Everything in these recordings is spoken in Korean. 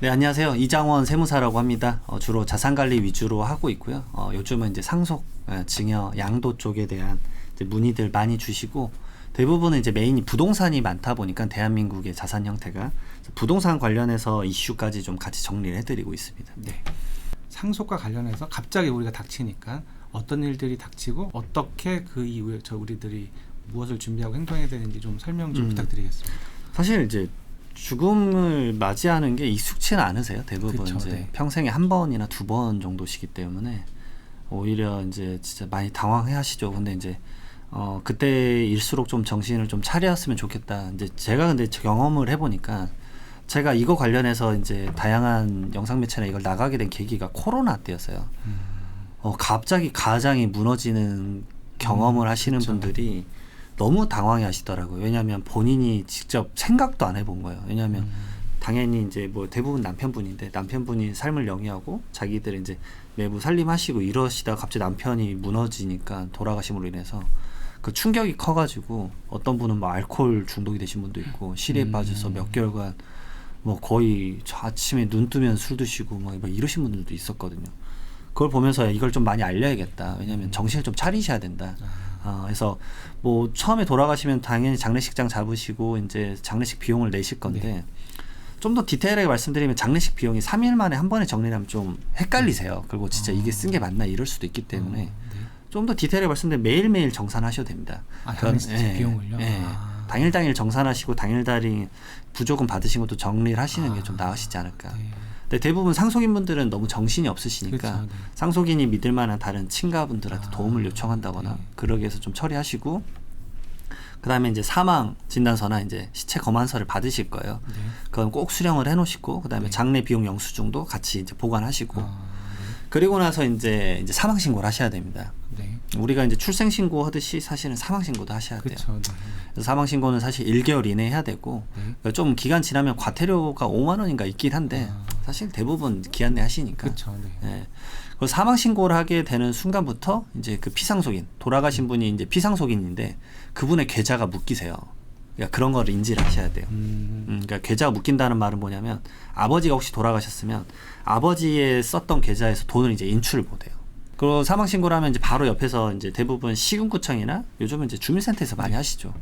네, 안녕하세요. 이장원 세무사라고 합니다. 주로 자산관리 위주로 하고 있고요. 요즘은 이제 상속, 증여, 양도 쪽에 대한 이제 문의들 많이 주시고, 대부분은 이제 메인이 부동산이 많다 보니까 대한민국의 자산 형태가 부동산 관련해서 이슈까지 좀 같이 정리를 해드리고 있습니다. 네. 상속과 관련해서 갑자기 우리가 닥치니까 어떤 일들이 닥치고 어떻게 그 이후에 우리들이 무엇을 준비하고 행동해야 되는지 좀 설명 좀 부탁드리겠습니다. 사실 이제 죽음을 맞이하는 게 익숙치는 않으세요. 대부분 그쵸, 이제 네. 평생에 한 번이나 두 번 정도시기 때문에 오히려 이제 진짜 많이 당황해하시죠. 근데 이제 그때일수록 좀 정신을 좀 차렸으면 좋겠다. 이제 제가 근데 경험을 해보니까 제가 이거 관련해서 이제 다양한 영상 매체나 이걸 나가게 된 계기가 코로나 때였어요. 갑자기 가장이 무너지는 경험을 하시는 그쵸. 분들이 너무 당황해 하시더라고요. 왜냐하면 본인이 직접 생각도 안 해본 거예요. 왜냐하면 당연히 이제 뭐 대부분 남편분인데 남편분이 삶을 영위하고 자기들 이제 매부 살림하시고 이러시다가 갑자기 남편이 무너지니까 돌아가심으로 인해서 그 충격이 커가지고 어떤 분은 뭐 알코올 중독이 되신 분도 있고 실에 빠져서 몇 개월간 뭐 거의 아침에 눈 뜨면 술 드시고 막 이러신 분들도 있었거든요. 그걸 보면서 이걸 좀 많이 알려야겠다. 왜냐하면 정신을 좀 차리셔야 된다. 그래서 뭐 처음에 돌아가시면 당연히 장례식장 잡으시고 이제 장례식 비용을 내실 건데 네. 좀 더 디테일하게 말씀드리면 장례식 비용이 3일 만에 한 번에 정리하면 좀 헷갈리세요. 그리고 진짜 이게 쓴 게 맞나 이럴 수도 있기 때문에 네. 좀 더 디테일하게 말씀드리면 매일매일 정산하셔도 됩니다. 장례식 비용을요? 당일 정산하시고 당일 부조금 받으신 것도 정리를 하시는 게 좀 나으시지 않을까. 네. 근데 대부분 상속인분들은 너무 정신이 없으시니까 그렇죠, 네. 상속인이 믿을 만한 다른 친가분들한테 도움을 요청한다거나 네. 그러기 위해서 좀 처리하시고, 그 다음에 이제 사망 진단서나 이제 시체 검안서를 받으실 거예요. 네. 그건 꼭 수령을 해놓으시고, 그 다음에 네. 장례 비용 영수증도 같이 이제 보관하시고, 네. 그리고 나서 이제 사망 신고를 하셔야 됩니다. 네. 우리가 이제 출생 신고 하듯이 사실은 사망 신고도 하셔야 돼요. 그렇죠. 네. 그래서 사망 신고는 사실 1개월 이내에 해야 되고, 네. 그러니까 좀 기간 지나면 과태료가 5만 원인가 있긴 한데 사실 대부분 기한 내 하시니까. 그렇죠. 네. 예. 그 사망 신고를 하게 되는 순간부터 이제 그 피상속인, 돌아가신 분이 이제 피상속인인데 그분의 계좌가 묶이세요. 그러니까 그런 거를 인지를 하셔야 돼요. 그러니까 계좌가 묶인다는 말은 뭐냐면 아버지가 혹시 돌아가셨으면 아버지의 썼던 계좌에서 돈을 이제 인출을 못해요. 그리고 사망 신고를 하면 이제 바로 옆에서 이제 대부분 시군구청이나 요즘은 이제 주민센터에서 많이 하시죠.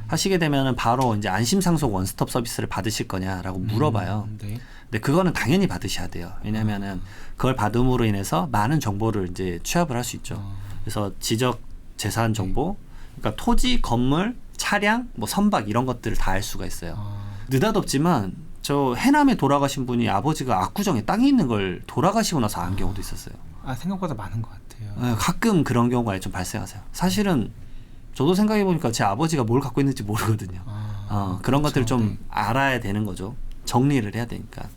하시게 되면은 바로 이제 안심상속 원스톱 서비스를 받으실 거냐라고 물어봐요. 네. 근데 그거는 당연히 받으셔야 돼요. 왜냐면은 그걸 받음으로 인해서 많은 정보를 이제 취합을 할 수 있죠. 그래서 지적 재산 정보, 그러니까 토지, 건물, 차량, 뭐 선박 이런 것들을 다 알 수가 있어요. 느닷없지만 저 해남에 돌아가신 분이 아버지가 압구정에 땅이 있는 걸 돌아가시고 나서 안 경우도 있었어요. 생각보다 많은 것 같아요. 가끔 그런 경우가 좀 발생하세요. 사실은 저도 생각해 보니까 제 아버지가 뭘 갖고 있는지 모르거든요. 그런 그렇죠. 것들을 좀 네. 알아야 되는 거죠. 정리를 해야 되니까.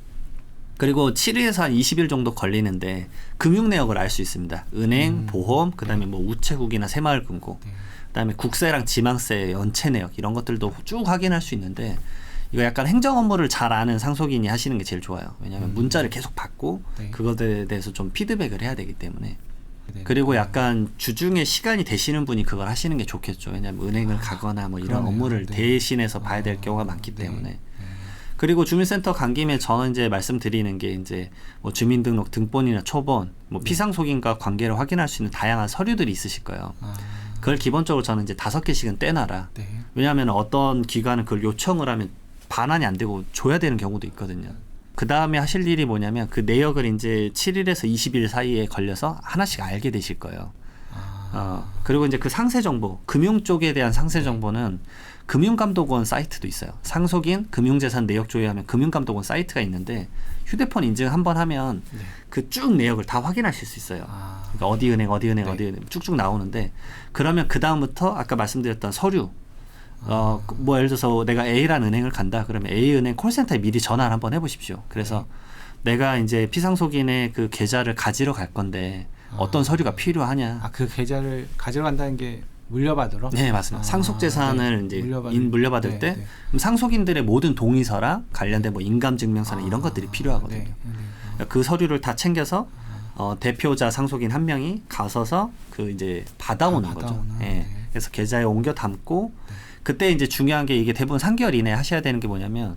그리고 7일에서 한 20일 정도 걸리는데 금융 내역을 알 수 있습니다. 은행, 보험, 그다음에 뭐 우체국이나 새마을금고, 네. 그다음에 국세랑 지망세 연체 내역 이런 것들도 쭉 확인할 수 있는데, 이거 약간 행정 업무를 잘 아는 상속인이 하시는 게 제일 좋아요. 왜냐하면 문자를 계속 받고 네. 그것에 대해서 좀 피드백을 해야 되기 때문에. 네. 그리고 약간 주중에 시간이 되시는 분이 그걸 하시는 게 좋겠죠. 왜냐하면 은행을 가거나 뭐 이런 그러네요. 업무를 네. 대신해서 봐야 될 경우가 많기 네. 때문에. 네. 그리고 주민센터 간 김에 저는 이제 말씀드리는 게 이제 뭐 주민등록 등본이나 초본, 뭐 피상속인과 관계를 확인할 수 있는 다양한 서류들이 있으실 거예요. 그걸 기본적으로 저는 이제 5개씩은 떼놔라. 네. 왜냐하면 어떤 기관은 그걸 요청을 하면 반환이 안 되고 줘야 되는 경우도 있거든요. 그 다음에 하실 일이 뭐냐면 그 내역을 이제 7일에서 20일 사이에 걸려서 하나씩 알게 되실 거예요. 그리고 이제 그 상세 정보, 금융 쪽에 대한 상세 정보는 금융감독원 사이트도 있어요. 상속인 금융재산 내역 조회하면 금융감독원 사이트가 있는데 휴대폰 인증 한번 하면 네. 그 쭉 내역을 다 확인하실 수 있어요. 그러니까 어디 은행 네. 어디 은행 쭉쭉 나오는데, 그러면 그 다음부터 아까 말씀드렸던 서류, 뭐 예를 들어서 내가 A라는 은행을 간다 그러면 A은행 콜센터에 미리 전화를 한번 해보십시오. 그래서 내가 이제 피상속인의 그 계좌를 가지러 갈 건데 어떤 서류가 필요하냐. 그 계좌를 가지러 간다는 게 물려받으러? 네, 맞습니다. 상속재산을 네. 이제 물려받을 네, 때 네. 그럼 상속인들의 모든 동의서랑 관련된 뭐 인감증명서나 이런 것들이 필요하거든요. 네. 그 서류를 다 챙겨서 대표자 상속인 한 명이 가서서 그 이제 받아오는 거죠. 예. 네. 그래서 계좌에 옮겨 담고, 그때 이제 중요한 게 이게 대부분 3개월 이내에 하셔야 되는 게 뭐냐면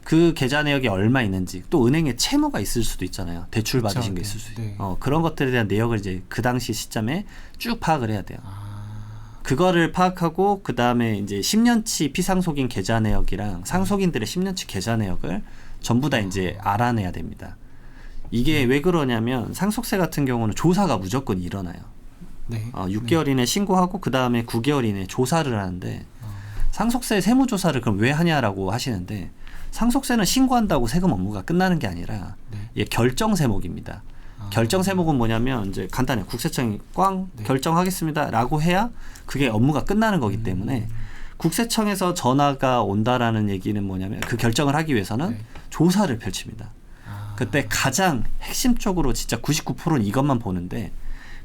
그 계좌 내역이 얼마 있는지, 또 은행에 채무가 있을 수도 있잖아요. 대출 그쵸, 받으신 게 네, 있을 수도 네. 있고 그런 것들에 대한 내역을 이제 그 당시 시점에 쭉 파악을 해야 돼요. 아, 그거를 파악하고 그 다음에 이제 10년치 피상속인 계좌 내역이랑 상속인들의 10년치 계좌 내역을 전부 다 이제 알아내야 됩니다. 이게 왜 그러냐면 상속세 같은 경우는 조사가 무조건 일어나요. 네. 6개월 이내 신고하고 그 다음에 9개월 이내 조사를 하는데 상속세 세무조사를 그럼 왜 하냐라고 하시는데 상속세는 신고한다고 세금 업무가 끝나는 게 아니라 네. 이게 결정 세목입니다. 결정 세목은 뭐냐면 이제 간단해 국세청이 꽝 네. 결정하겠습니다라고 해야 그게 업무가 끝나는 거기 때문에 국세청에서 전화가 온다라는 얘기는 뭐냐면 그 결정을 하기 위해서는 네. 조사를 펼칩니다. 그때 가장 핵심적으로 진짜 99%는 이것만 보는데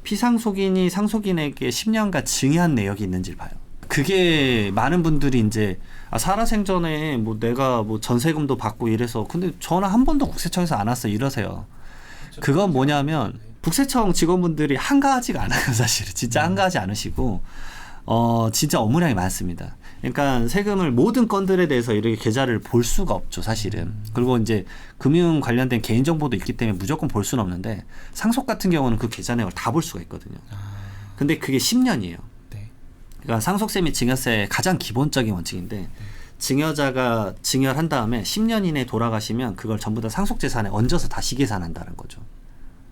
피상속인이 상속인에게 10년간 증여한 내역이 있는지를 봐요. 그게 많은 분들이 이제 살아생전에 뭐 내가 뭐 전세금도 받고 이래서 근데 전화 한 번도 국세청에서 안 왔어 이러세요. 그건 뭐냐면 국세청 직원분들이 한가하지가 않아요. 사실은 진짜 한가하지 않으시고 진짜 업무량이 많습니다. 그러니까 세금을 모든 건들에 대해서 이렇게 계좌를 볼 수가 없죠, 사실은. 그리고 이제 금융 관련된 개인정보도 있기 때문에 무조건 볼 수는 없는데 상속 같은 경우는 그 계좌 내역을 다 볼 수가 있거든요. 근데 그게 10년이에요. 네. 그러니까 상속세 및 증여세의 가장 기본적인 원칙인데 증여자가 증여를 한 다음에 10년 이내에 돌아가시면 그걸 전부 다 상속재산에 얹어서 다시 계산한다는 거죠.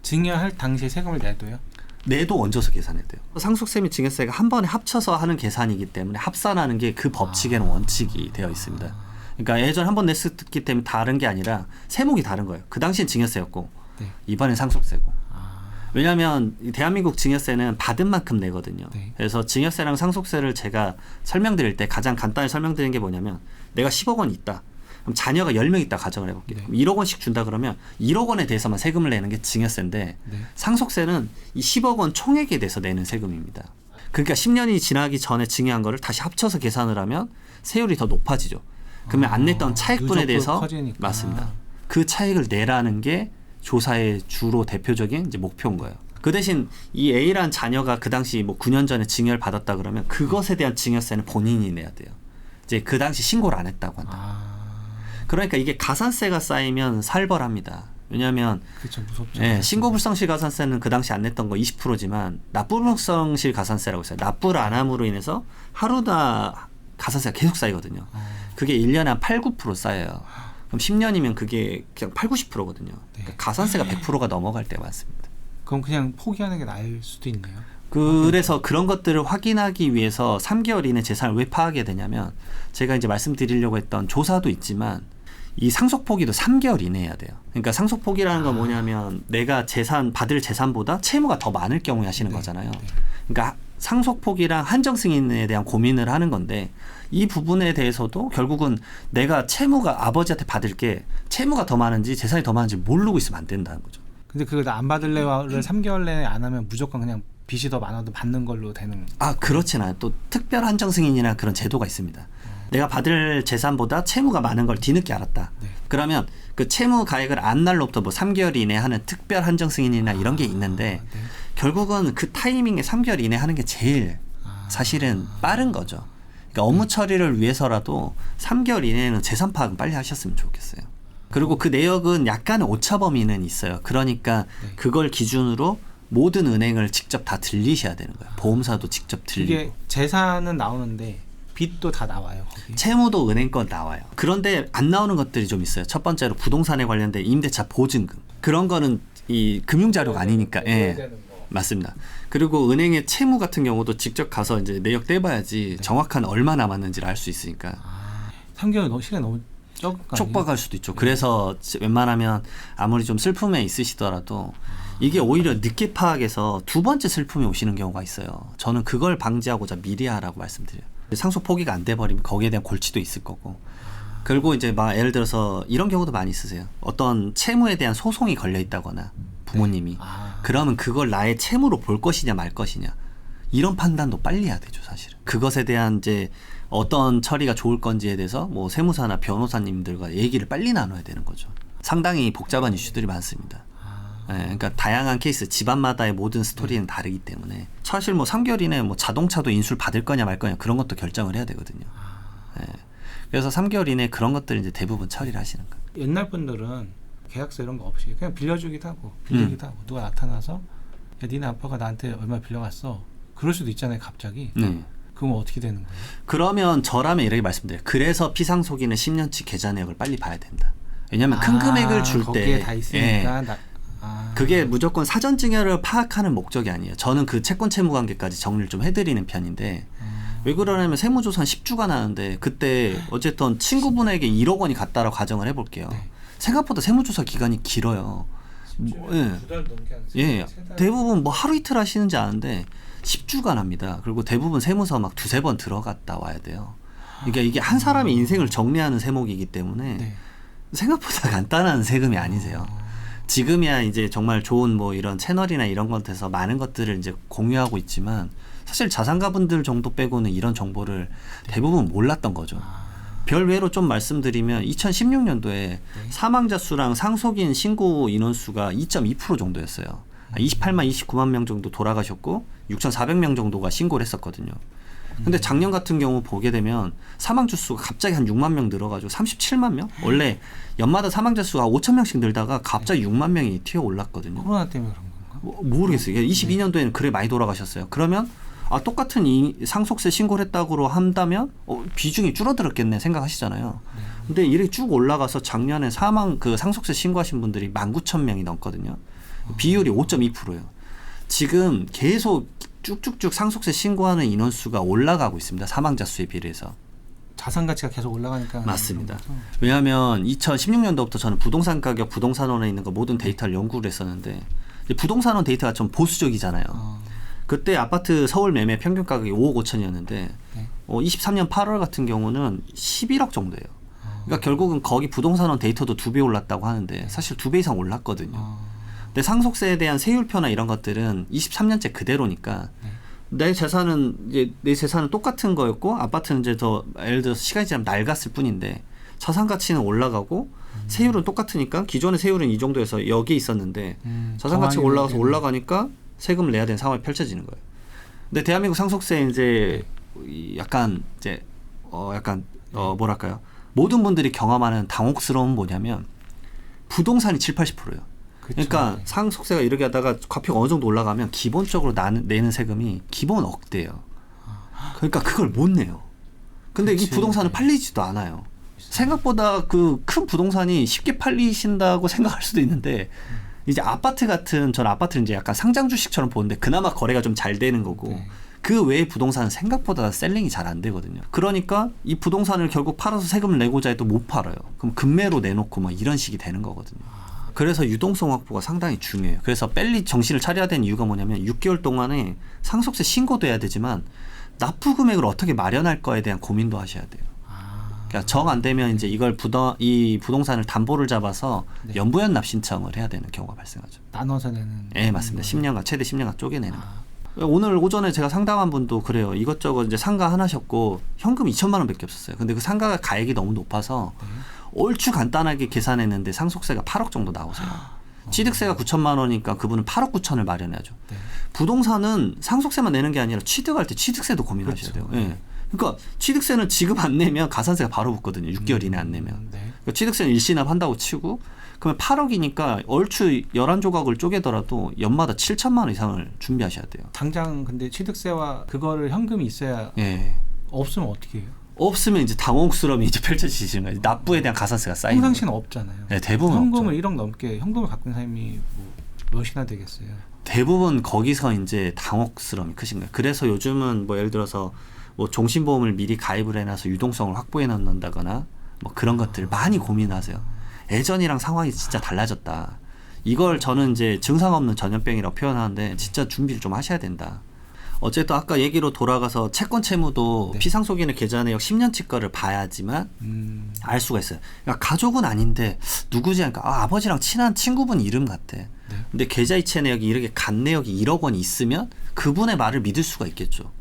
증여할 당시에 세금을 내도요? 내도 얹어서 계산해야 돼요. 상속세 및 증여세가 한 번에 합쳐서 하는 계산이기 때문에 합산하는 게 그 법칙에는 원칙이 되어 있습니다. 그러니까 예전에 한 번 냈었기 때문에 다른 게 아니라 세목이 다른 거예요. 그 당시엔 증여세였고 네. 이번엔 상속세고. 왜냐하면 대한민국 증여세는 받은 만큼 내거든요. 네. 그래서 증여세랑 상속세를 제가 설명드릴 때 가장 간단히 설명드리는 게 뭐냐면 내가 10억 원 있다. 그럼 자녀가 10명 있다 가정을 해볼게요. 네. 그럼 1억 원씩 준다 그러면 1억 원에 대해서만 세금을 내는 게 증여세인데 네. 상속세는 이 10억 원 총액에 대해서 내는 세금입니다. 그러니까 10년이 지나기 전에 증여한 거를 다시 합쳐서 계산을 하면 세율이 더 높아지죠. 그러면 안 냈던 차액분에 누적도 대해서 커지니까. 맞습니다. 그 차액을 내라는 게 조사의 주로 대표적인 이제 목표인 거예요. 그 대신 이 A라는 자녀가 그 당시 뭐 9년 전에 증여를 받았다 그러면 그것에 대한 증여세는 본인이 내야 돼요. 이제 그 당시 신고를 안 했다고 한다. 그러니까 이게 가산세가 쌓이면 살벌합니다. 왜냐하면 그렇죠, 무섭죠. 신고불성실 가산세는 그 당시 안 냈던 거 20%지만 납부불성실 가산세라고 있어요. 납부를 안 함으로 인해서 하루다 가산세가 계속 쌓이거든요. 그게 1년에 한 8, 9% 쌓여요. 그럼 10년이면 그게 그냥 8, 90%거든요. 그러니까 가산세가 100%가 넘어갈 때가 많습니다. 그럼 그냥 포기하는 게 나을 수도 있네요. 그래서 그런 것들을 확인하기 위해서 3개월 이내 재산을 왜 파악해야 되냐면 제가 이제 말씀드리려고 했던 조사도 있지만 이 상속포기도 3개월 이내에 해야 돼요. 그러니까 상속포기라는 건 뭐냐면 내가 받을 재산보다 채무가 더 많을 경우에 하시는 거잖아요. 그러니까 상속포기랑 한정승인에 대한 고민을 하는 건데 이 부분에 대해서도 결국은 내가 채무가 아버지한테 받을 게 채무가 더 많은지 재산이 더 많은지 모르고 있으면 안 된다는 거죠. 근데 그걸 안 받을래를 3개월 내에 안 하면 무조건 그냥 빚이 더 많아도 받는 걸로 되는. 그렇진 않아요. 또 특별 한정승인이나 그런 제도가 있습니다. 내가 받을 재산보다 채무가 많은 걸 뒤늦게 알았다. 네. 그러면 그 채무 가액을 안 날로부터 뭐 3개월 이내 하는 특별 한정승인이나 이런 게 있는데 네. 결국은 그 타이밍에 3개월 이내 하는 게 제일 사실은 빠른 거죠. 그러니까 업무 처리를 위해서라도 3개월 이내에는 재산 파악은 빨리 하셨으면 좋겠어요. 그리고 그 내역은 약간의 오차 범위는 있어요. 그러니까 그걸 기준으로 모든 은행을 직접 다 들리셔야 되는 거예요. 보험사도 직접 들리고. 이게 재산은 나오는데 빚도 다 나와요. 거기. 채무도 은행 건 나와요. 그런데 안 나오는 것들이 좀 있어요. 첫 번째로 부동산에 관련된 임대차 보증금. 그런 거는 이 금융자료가 아니니까. 맞습니다. 그리고 은행의 채무 같은 경우도 직접 가서 이제 내역 떼봐야지 정확한 얼마 남았는지를 알 수 있으니까. 3개월 시간이 너무 적은 거 아니에요? 촉박할 수도 있죠. 그래서 웬만하면 아무리 좀 슬픔에 있으시더라도 이게 오히려 늦게 파악해서 두 번째 슬픔이 오시는 경우가 있어요. 저는 그걸 방지하고자 미리 하라고 말씀드려요. 상속 포기가 안 돼버리면 거기에 대한 골치도 있을 거고. 그리고 이제 막 예를 들어서 이런 경우도 많이 있으세요. 어떤 채무에 대한 소송이 걸려 있다거나 부모님이 그러면 그걸 나의 채무로 볼 것이냐 말 것이냐 이런 판단도 빨리 해야 되죠. 사실은 그것에 대한 이제 어떤 처리가 좋을 건지에 대해서 뭐 세무사나 변호사님들과 얘기를 빨리 나눠야 되는 거죠. 상당히 복잡한 이슈들이 많습니다. 그러니까 다양한 케이스, 집안마다의 모든 스토리는 다르기 때문에 사실 뭐 3개월 이내에 뭐 자동차도 인수를 받을 거냐 말 거냐 그런 것도 결정을 해야 되거든요. 그래서 3개월 이내에 그런 것들 이제 대부분 처리를 하시는 거예요. 옛날 분들은 계약서 이런 거 없이 그냥 빌려주기도 하고 빌리기도 하고 누가 나타나서 야 니네 아빠가 나한테 얼마 빌려갔어. 그럴 수도 있잖아요 갑자기. 그럼 어떻게 되는 거예요? 그러면 저라면 이렇게 말씀드려요. 그래서 피상속인은 10년치 계좌 내역을 빨리 봐야 된다. 왜냐하면 큰 금액을 줄 거기에 때 다 있으니까 그게 무조건 사전 증여를 파악하는 목적이 아니에요. 저는 그 채권 채무 관계까지 정리를 좀 해드리는 편인데 왜 그러냐면 세무조사는 10주가 나는데 그때 어쨌든 친구분에게 1억 원이 갔다라고 가정을 해볼게요. 네. 생각보다 세무조사 기간이 길어요. 예. 2달 넘게 하는 예, 대부분 뭐 하루 이틀 하시는지 아는데 10주간 합니다. 그리고 대부분 세무서 막 두세 번 들어갔다 와야 돼요. 그러니까 이게 한 사람의 인생을 정리하는 세목이기 때문에 네. 생각보다 간단한 세금이 아니세요. 지금이야 이제 정말 좋은 뭐 이런 채널이나 이런 것에서 많은 것들을 이제 공유하고 있지만 사실 자산가분들 정도 빼고는 이런 정보를 대부분 몰랐던 거죠. 별외로 좀 말씀드리면 2016년도에 사망자 수랑 상속인 신고 인원수가 2.2% 정도였어요. 28만 29만 명 정도 돌아가셨고 6,400명 정도가 신고를 했었거든요. 근데 작년 같은 경우 보게 되면 사망자 수가 갑자기 한 6만 명 늘어가지고 37만 명? 원래 연마다 사망자 수가 5천 명씩 늘다가 갑자기 6만 명이 튀어 올랐거든요. 코로나 때문에 그런 건가? 모르겠어요. 22년도에는 그래 많이 돌아가셨어요. 그러면 똑같은 이 상속세 신고를 했다고 한다면 비중이 줄어들었겠네 생각하시잖아요. 근데 이렇게 쭉 올라가서 작년에 사망 그 상속세 신고하신 분들이 19,000명이 넘거든요. 비율이 5.2%예요. 지금 계속 쭉쭉쭉 상속세 신고하는 인원수가 올라가고 있습니다. 사망자 수에 비례해서. 자산 가치가 계속 올라가니까. 맞습니다. 왜냐하면 2016년도부터 저는 부동산 가격, 부동산원에 있는 거 모든 데이터를 연구를 했었는데 부동산원 데이터가 좀 보수적이잖아요. 그때 아파트 서울 매매 평균 가격이 5억 5천이었는데 23년 8월 같은 경우는 11억 정도예요. 그러니까 결국은 거기 부동산원 데이터도 2배 올랐다고 하는데 사실 2배 이상 올랐거든요. 근데 상속세에 대한 세율표나 이런 것들은 23년째 그대로니까 내 재산은 똑같은 거였고 아파트는 이제 더 예를 들어서 시간이 지나면 낡았을 뿐인데 자산 가치는 올라가고 세율은 똑같으니까 기존의 세율은 이 정도에서 여기에 있었는데 자산 가치가 올라가서 올라가니까 세금을 내야 되는 상황이 펼쳐지는 거예요. 근데 대한민국 상속세 이제 약간 뭐랄까요? 모든 분들이 경험하는 당혹스러움은 뭐냐면 부동산이 70-80%예요. 그러니까 상속세가 이렇게 하다가 과표가 어느 정도 올라가면 기본적으로 내는 세금이 기본 억대예요. 그러니까 그걸 못 내요. 근데 이 부동산은 팔리지도 않아요. 생각보다 그 큰 부동산이 쉽게 팔리신다고 생각할 수도 있는데 이제 아파트 같은 저는 아파트를 이제 약간 상장 주식처럼 보는데 그나마 거래가 좀 잘 되는 거고 그 외의 부동산은 생각보다 셀링이 잘 안 되거든요. 그러니까 이 부동산을 결국 팔아서 세금을 내고자 해도 못 팔아요. 그럼 금매로 내놓고 막 이런 식이 되는 거거든요. 그래서 유동성 확보가 상당히 중요해요. 그래서 빨리 정신을 차려야 되는 이유가 뭐냐면 6개월 동안에 상속세 신고도 해야 되지만 납부 금액을 어떻게 마련할 거에 대한 고민도 하셔야 돼요. 그러니까 정 안 되면 이제 이걸 이 부동산을 담보를 잡아서 연부연납 신청을 해야 되는 경우가 발생하죠. 나눠서 내는. 네, 맞습니다. 10년간 최대 10년간 쪼개내는 거. 오늘 오전에 제가 상담한 분도 그래요. 이것저것 이제 상가 하나셨고 현금 2천만 원밖에 없었어요. 근데 그 상가가 가액이 너무 높아서 얼추 간단하게 계산했는데 상속세가 8억 정도 나오세요. 취득세가 9천만 원이니까 그분은 8억 9천을 마련해야죠. 부동산은 상속세만 내는 게 아니라 취득할 때 취득세도 고민하셔야 돼요. 예. 그러니까 취득세는 지금 안 내면 가산세가 바로 붙거든요. 6개월 이내 안 내면. 그러니까 취득세는 일시납한다고 치고 그러면 8억이니까 얼추 11조각을 쪼개더라도 연마다 7천만 원 이상을 준비하셔야 돼요. 당장 근데 취득세와 그거를 현금이 있어야 없으면 어떻게 해요? 없으면 이제 당혹스러움이 이제 펼쳐지시는 거예요. 납부에 대한 가산세가 쌓이는 거예요. 평상시는 없잖아요. 네, 대부분 현금을 없죠. 1억 넘게 현금을 갖고 있는 사람이 뭐 몇이나 되겠어요. 대부분 거기서 이제 당혹스러움이 크신 거예요. 그래서 요즘은 뭐 예를 들어서 뭐 종신보험을 미리 가입을 해놔서 유동성을 확보해 놓는다거나 뭐 그런 것들 많이 고민하세요. 예전이랑 상황이 진짜 달라졌다. 이걸 저는 이제 증상 없는 전염병이라고 표현하는데 진짜 준비를 좀 하셔야 된다. 어쨌든 아까 얘기로 돌아가서 채권 채무도 피상속인의 계좌 내역 10년치 거를 봐야지만 알 수가 있어요. 그러니까 가족은 아닌데 누구지 하니까 아버지랑 친한 친구분 이름 같아. 근데 계좌이체 내역이 이렇게 간 내역이 1억 원이 있으면 그분의 말을 믿을 수가 있겠죠.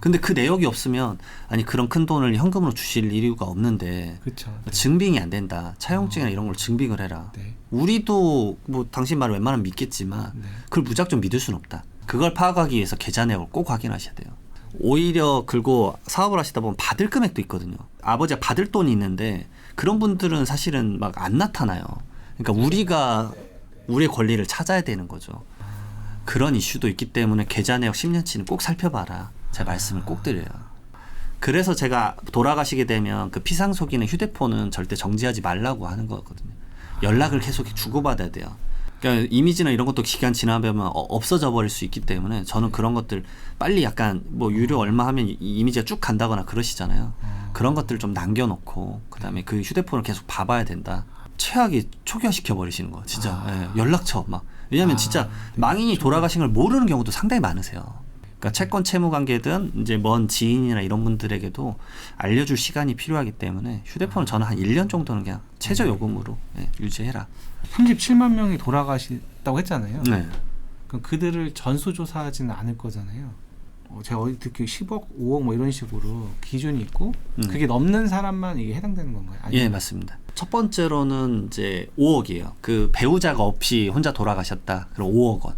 근데 그 내역이 없으면 아니 그런 큰 돈을 현금으로 주실 이유가 없는데 그쵸. 증빙이 안 된다. 차용증이나 이런 걸 증빙을 해라. 우리도 뭐 당신 말을 웬만하면 믿겠지만 그걸 무작정 믿을 수는 없다. 그걸 파악하기 위해서 계좌 내역을 꼭 확인하셔야 돼요. 오히려 긁고 사업을 하시다 보면 받을 금액도 있거든요. 아버지가 받을 돈이 있는데 그런 분들은 사실은 막 안 나타나요. 그러니까 우리가 우리의 권리를 찾아야 되는 거죠. 그런 이슈도 있기 때문에 계좌 내역 10년치는 꼭 살펴봐라. 제가 말씀을 꼭 드려요. 그래서 제가 돌아가시게 되면 그 피상속인의 휴대폰은 절대 정지하지 말라고 하는 거거든요. 연락을 계속 주고받아야 돼요. 그러니까 이미지나 이런 것도 기간 지나면 없어져 버릴 수 있기 때문에 저는 그런 것들 빨리 약간 뭐 유료 얼마 하면 이 이미지가 쭉 간다거나 그러시잖아요. 그런 것들 좀 남겨놓고 그다음에 그 휴대폰을 계속 봐봐야 된다. 최악이 초기화시켜 버리시는 거 진짜. 예, 연락처 막. 왜냐하면 진짜 망인이 돌아가신 걸 모르는 경우도 상당히 많으세요. 그러니까 채권 채무 관계든 이제 먼 지인이나 이런 분들에게도 알려줄 시간이 필요하기 때문에 휴대폰을 저는 한 1년 정도는 그냥 최저 요금으로 유지해라. 37만 명이 돌아가셨다고 했잖아요. 네. 그럼 그들을 전수조사하지는 않을 거잖아요. 제가 어디 듣기 10억, 5억 뭐 이런 식으로 기준이 있고 그게 넘는 사람만 이게 해당되는 건가요? 예, 맞습니다. 첫 번째로는 이제 5억이에요. 그 배우자가 없이 혼자 돌아가셨다. 그럼 5억 원.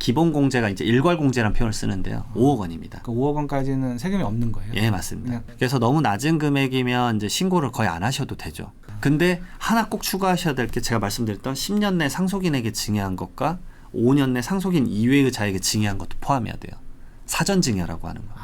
기본 공제가 이제 일괄 공제라는 표현을 쓰는데요. 5억 원입니다. 그 5억 원까지는 세금이 없는 거예요? 예, 맞습니다. 그래서 너무 낮은 금액이면 이제 신고를 거의 안 하셔도 되죠. 근데 하나 꼭 추가하셔야 될 게 제가 말씀드렸던 10년 내 상속인에게 증여한 것과 5년 내 상속인 이외의 자에게 증여한 것도 포함해야 돼요. 사전 증여라고 하는 거.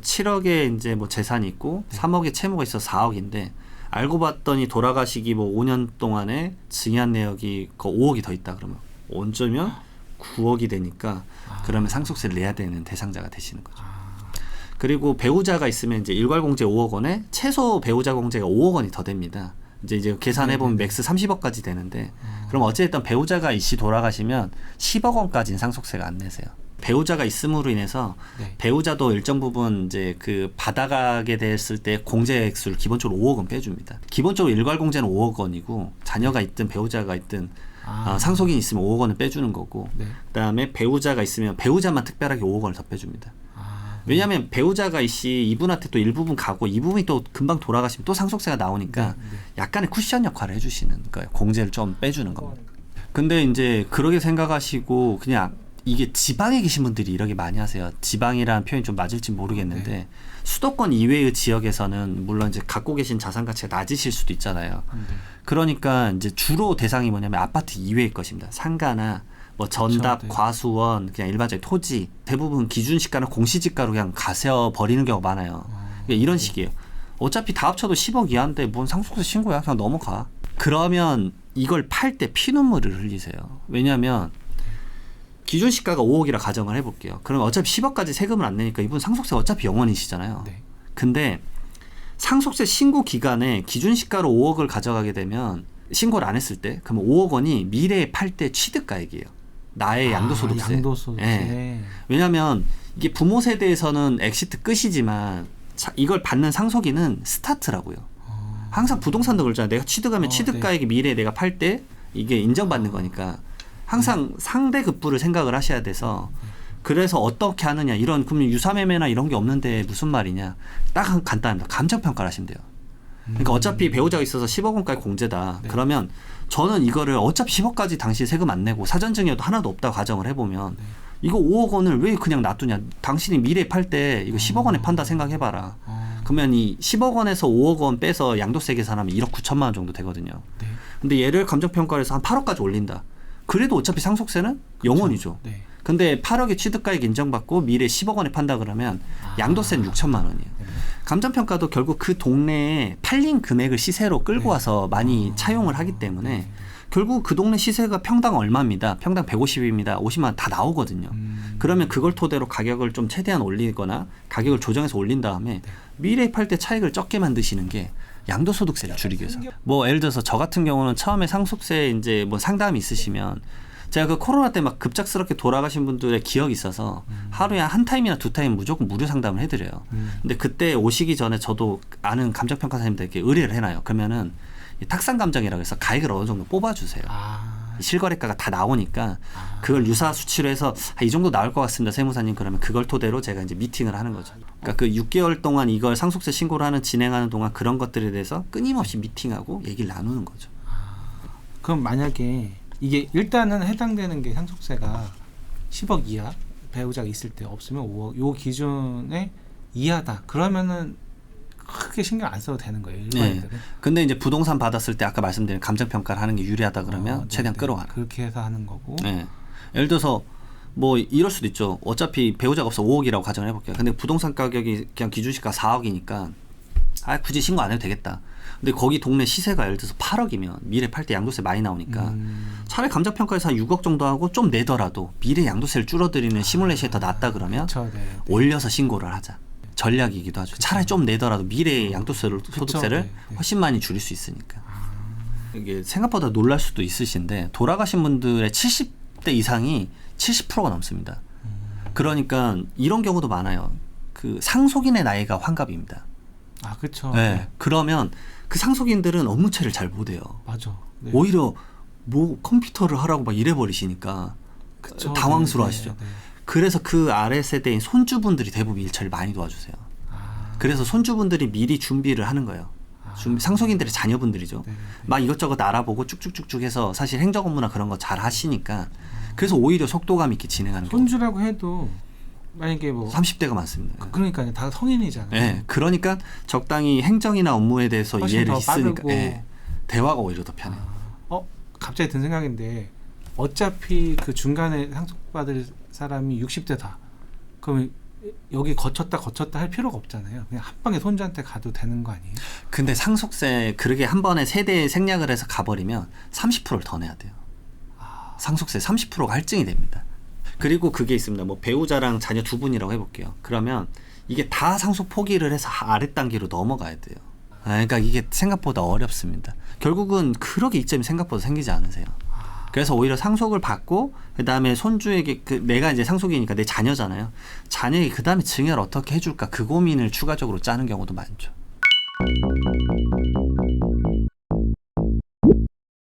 7억의 이제 뭐 재산이 있고 3억의 채무가 있어서 4억인데 알고 봤더니 돌아가시기 뭐 5년 동안에 증여한 내역이 그 5억이 더 있다 그러면 원점이면 9억이 되니까 그러면 상속세를 내야 되는 대상자가 되시는 거죠. 그리고 배우자가 있으면 이제 일괄 공제 5억 원에 최소 배우자 공제가 5억 원이 더 됩니다. 이제 계산해 보면 맥스 30억까지 되는데 그럼 어쨌든 배우자가 이씨 돌아가시면 10억 원까지는 상속세가 안 내세요. 배우자가 있음으로 인해서 배우자도 일정 부분 이제 그 받아가게 됐을 때 공제 액수를 기본적으로 5억 원 빼줍니다. 기본적으로 일괄 공제는 5억 원이고 자녀가 있든 배우자가 있든 상속인이 있으면 5억 원을 빼주는 거고 그다음에 배우자가 있으면 배우자만 특별하게 5억 원을 더 빼줍니다. 왜냐하면 배우자가 이분한테 또 일부분 가고 이 부분이 또 금방 돌아가시면 또 상속세가 나오니까 약간의 쿠션 역할을 해주시는 거예요. 공제를 좀 빼주는 겁니다. 근데 이제 그렇게 생각하시고 그냥 이게 지방에 계신 분들이 이렇게 많이 하세요. 지방이라는 표현이 좀 맞을지 모르겠는데 수도권 이외의 지역에서는 물론 이제 갖고 계신 자산 가치가 낮으실 수도 있잖아요. 그러니까 이제 주로 대상이 뭐냐면 아파트 이외의 것입니다. 상가나 뭐 전답, 과수원, 그냥 일반적인 토지 대부분 기준시가나 공시지가로 그냥 가세어 버리는 경우가 많아요. 그러니까 이런 식이에요. 어차피 다 합쳐도 10억 이하인데 뭔 상속세 신고야 그냥 넘어가. 그러면 이걸 팔 때 피눈물을 흘리세요. 왜냐하면 기준시가가 5억이라 가정을 해볼게요. 그럼 어차피 10억까지 세금을 안 내니까 이분 상속세 어차피 영원이시잖아요. 근데 상속세 신고 기간에 기준시가로 5억을 가져가게 되면 신고를 안 했을 때 그러면 5억 원이 미래에 팔 때 취득가액이에요. 나의 양도소득세. 양도소득세. 예. 왜냐하면 이게 부모 세대에서는 엑시트 끝이지만 이걸 받는 상속인은 스타트라고요. 항상 부동산도 그러잖아요. 내가 취득하면 취득가액이 미래에 내가 팔 때 이게 인정받는 거니까 항상 상대 급부를 생각을 하셔야 돼서 그래서 어떻게 하느냐 이런 그럼 유사매매나 이런 게 없는데 무슨 말이냐 딱 간단합니다. 감정평가를 하시면 돼요. 그러니까 어차피 배우자가 있어서 10억 원까지 공제다. 그러면 저는 이거를 어차피 10억까지 당시 세금 안 내고 사전증여도 하나도 없다고 가정을 해보면 이거 5억 원을 왜 그냥 놔두냐. 당신이 미래에 팔 때 이거 10억 원에 판다 생각해봐라. 그러면 이 10억 원에서 5억 원 빼서 양도세 계산하면 1억 9천만 원 정도 되거든요. 근데 얘를 감정평가를 해서 한 8억까지 올린다. 그래도 어차피 상속세는 영원이죠. 근데 8억의 취득가액 인정받고 미래 10억 원에 판다 그러면 양도세는 6천만 원이에요. 감정평가도 결국 그 동네에 팔린 금액을 시세로 끌고 와서 많이 차용을 하기 때문에 결국 그 동네 시세가 평당 얼마입니다. 평당 150입니다. 50만 원 다 나오거든요. 그러면 그걸 토대로 가격을 좀 최대한 올리거나 가격을 조정해서 올린 다음에 미래에 팔 때 차익을 적게 만드시는 게 양도소득세를 줄이기 위해서. 뭐 예를 들어서 저 같은 경우는 처음에 상속세 이제 뭐 상담이 있으시면 제가 그 코로나 때 막 급작스럽게 돌아가신 분들의 기억이 있어서 하루에 한 타임이나 두 타임 무조건 무료 상담을 해드려요. 근데 그때 오시기 전에 저도 아는 감정평가사님들에게 의뢰를 해놔요. 그러면은 탁상감정이라고 해서 가액을 어느 정도 뽑아주세요. 실거래가가 다 나오니까 그걸 유사 수치로 해서 이 정도 나올 것 같습니다. 세무사님 그러면 그걸 토대로 제가 이제 미팅을 하는 거죠. 그러니까 그 6개월 동안 이걸 상속세 신고를 하는 진행하는 동안 그런 것들에 대해서 끊임없이 미팅하고 얘기를 나누는 거죠. 그럼 만약에 이게 일단은 해당되는 게 상속세가 10억 이하 배우자가 있을 때 없으면 5억 요 기준에 이하다. 그러면은 크게 신경 안 써도 되는 거예요. 일반인들은. 네. 근데 이제 부동산 받았을 때 아까 말씀드린 감정 평가를 하는 게 유리하다 그러면 최대한 끌어가는. 그렇게 해서 하는 거고. 네. 예를 들어서 뭐 이럴 수도 있죠. 어차피 배우자가 없어 5억이라고 가정을 해볼게요. 근데 부동산 가격이 그냥 기준시가 4억이니까 굳이 신고 안 해도 되겠다. 근데 거기 동네 시세가 예를 들어서 8억이면 미래 팔 때 양도세 많이 나오니까 차라리 감정평가에서 한 6억 정도 하고 좀 내더라도 미래 양도세를 줄어들이는 시뮬레이션이 더 낫다 그러면 그쵸, 네. 올려서 신고를 하자. 전략이기도 하죠. 차라리 좀 내더라도 미래 양도세를 소득세를 네. 훨씬 많이 줄일 수 있으니까. 이게 생각보다 놀랄 수도 있으신데 돌아가신 분들의 70대 이상이 70%가 넘습니다. 그러니까 이런 경우도 많아요. 그 상속인의 나이가 환갑입니다. 아, 그렇죠. 네. 그러면 그 상속인들은 업무체를 잘 못해요. 맞아. 네. 오히려 뭐 컴퓨터를 하라고 막 이래 버리시니까 그쵸. 당황스러워하시죠. 네. 그래서 그 아래 세대인 손주분들이 대부분 일 처리를 많이 도와주세요. 그래서 손주분들이 미리 준비를 하는 거예요. 상속인들의 자녀분들이죠. 네. 막 이것저것 알아보고 쭉쭉쭉쭉 해서 사실 행정 업무나 그런 거 잘 하시니까 그래서 오히려 속도감 있게 진행하는 거예요. 손주라고 해도 만약에 뭐 30대가 많습니다. 그러니까요. 다 성인이잖아요. 네, 그러니까 적당히 행정이나 업무에 대해서 훨씬 이해를 더 있으니까 빠르고. 네, 대화가 오히려 더 편해요. 갑자기 든 생각인데 어차피 그 중간에 상속받을 사람이 60대다. 그러면 여기 거쳤다 할 필요가 없잖아요. 그냥 한 방에 손주한테 가도 되는 거 아니에요? 근데 상속세 그렇게 한 번에 세대 생략을 해서 가버리면 30%를 더 내야 돼요. 상속세 30%가 할증이 됩니다. 그리고 그게 있습니다. 뭐 배우자랑 자녀 두 분이라고 해볼게요. 그러면 이게 다 상속 포기를 해서 아래 단계로 넘어가야 돼요. 그러니까 이게 생각보다 어렵습니다. 결국은 그렇게 이점이 생각보다 생기지 않으세요. 그래서 오히려 상속을 받고 그 다음에 손주에게 내가 이제 상속이니까 내 자녀잖아요. 자녀에게 그 다음에 증여를 어떻게 해줄까 그 고민을 추가적으로 짜는 경우도 많죠.